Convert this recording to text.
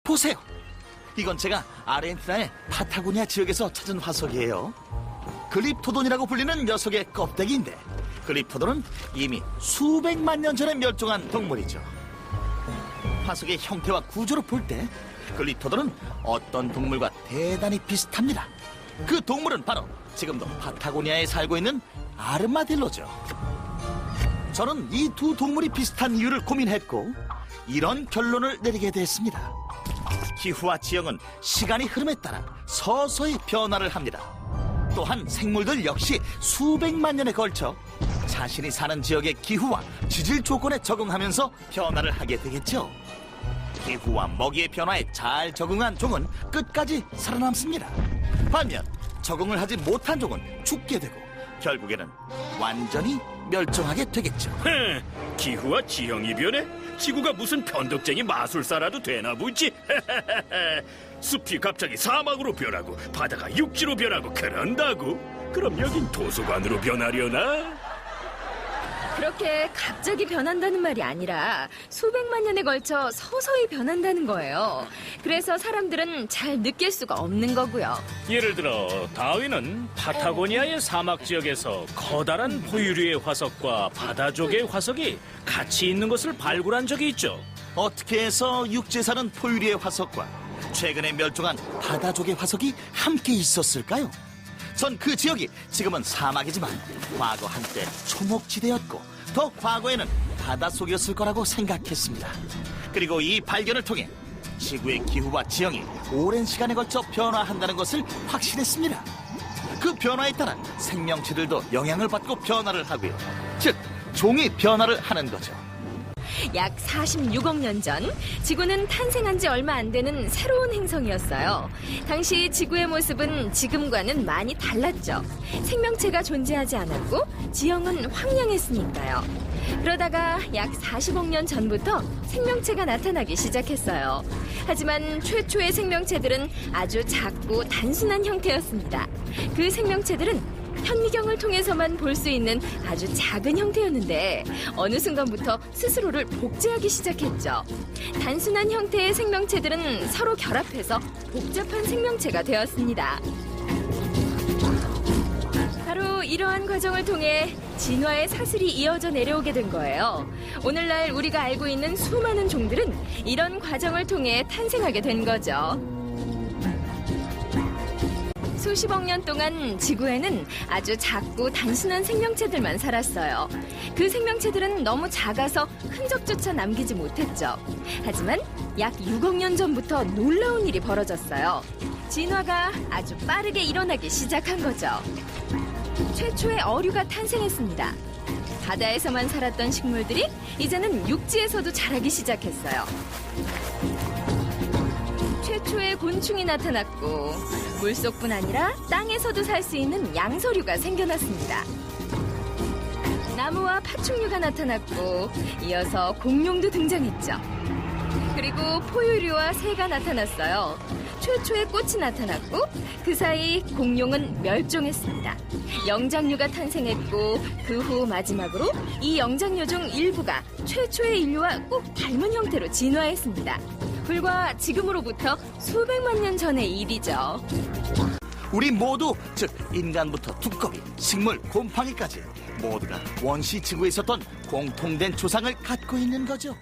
보세요. 이건 제가 아르헨티나의 파타고니아 지역에서 찾은 화석이에요. 글립토돈이라고 불리는 녀석의 껍데기인데, 글립토돈은 이미 수백만 년 전에 멸종한 동물이죠. 화석의 형태와 구조로 볼 때 글립토돈은 어떤 동물과 대단히 비슷합니다. 그 동물은 바로 지금도 파타고니아에 살고 있는 아르마딜로죠. 저는 이 두 동물이 비슷한 이유를 고민했고 이런 결론을 내리게 됐습니다. 기후와 지형은 시간의 흐름에 따라 서서히 변화를 합니다. 또한 생물들 역시 수백만 년에 걸쳐 자신이 사는 지역의 기후와 지질 조건에 적응하면서 변화를 하게 되겠죠. 기후와 먹이의 변화에 잘 적응한 종은 끝까지 살아남습니다. 반면 적응을 하지 못한 종은 죽게 되고 결국에는 완전히 멸종하게 되겠죠. 기후와 지형이 변해? 지구가 무슨 변덕쟁이 마술사라도 되나 보지? 숲이 갑자기 사막으로 변하고 바다가 육지로 변하고 그런다고? 그럼 여긴 도서관으로 변하려나? 그렇게 갑자기 변한다는 말이 아니라 수백만 년에 걸쳐 서서히 변한다는 거예요. 그래서 사람들은 잘 느낄 수가 없는 거고요. 예를 들어 다윈은 파타고니아의 사막 지역에서 커다란 포유류의 화석과 바다족의 화석이 같이 있는 것을 발굴한 적이 있죠. 어떻게 해서 육지에 사는 포유류의 화석과 최근에 멸종한 바다족의 화석이 함께 있었을까요? 전 그 지역이 지금은 사막이지만 과거 한때 초목지대였고 더 과거에는 바닷속이었을 거라고 생각했습니다. 그리고 이 발견을 통해 지구의 기후와 지형이 오랜 시간에 걸쳐 변화한다는 것을 확신했습니다. 그 변화에 따라 생명체들도 영향을 받고 변화를 하고요. 즉, 종이 변화를 하는 거죠. 약 46억 년 전 지구는 탄생한 지 얼마 안 되는 새로운 행성이었어요. 당시 지구의 모습은 지금과는 많이 달랐죠. 생명체가 존재하지 않았고 지형은 황량했으니까요. 그러다가 약 40억 년 전부터 생명체가 나타나기 시작했어요. 하지만 최초의 생명체들은 아주 작고 단순한 형태였습니다. 그 생명체들은 현미경을 통해서만 볼 수 있는 아주 작은 형태였는데 어느 순간부터 스스로를 복제하기 시작했죠. 단순한 형태의 생명체들은 서로 결합해서 복잡한 생명체가 되었습니다. 바로 이러한 과정을 통해 진화의 사슬이 이어져 내려오게 된 거예요. 오늘날 우리가 알고 있는 수많은 종들은 이런 과정을 통해 탄생하게 된 거죠. 수십억 년 동안 지구에는 아주 작고 단순한 생명체들만 살았어요. 그 생명체들은 너무 작아서 흔적조차 남기지 못했죠. 하지만 약 6억 년 전부터 놀라운 일이 벌어졌어요. 진화가 아주 빠르게 일어나기 시작한 거죠. 최초의 어류가 탄생했습니다. 바다에서만 살았던 식물들이 이제는 육지에서도 자라기 시작했어요. 최초의 곤충이 나타났고 물속뿐 아니라 땅에서도 살 수 있는 양서류가 생겨났습니다. 나무와 파충류가 나타났고 이어서 공룡도 등장했죠. 그리고 포유류와 새가 나타났어요. 최초의 꽃이 나타났고 그 사이 공룡은 멸종했습니다. 영장류가 탄생했고 그 후 마지막으로 이 영장류 중 일부가 최초의 인류와 꼭 닮은 형태로 진화했습니다. 불과 지금으로부터 수백만 년 전의 일이죠. 우리 모두, 즉 인간부터 두꺼비, 식물, 곰팡이까지 모두가 원시 지구에 있었던 공통된 조상을 갖고 있는 거죠.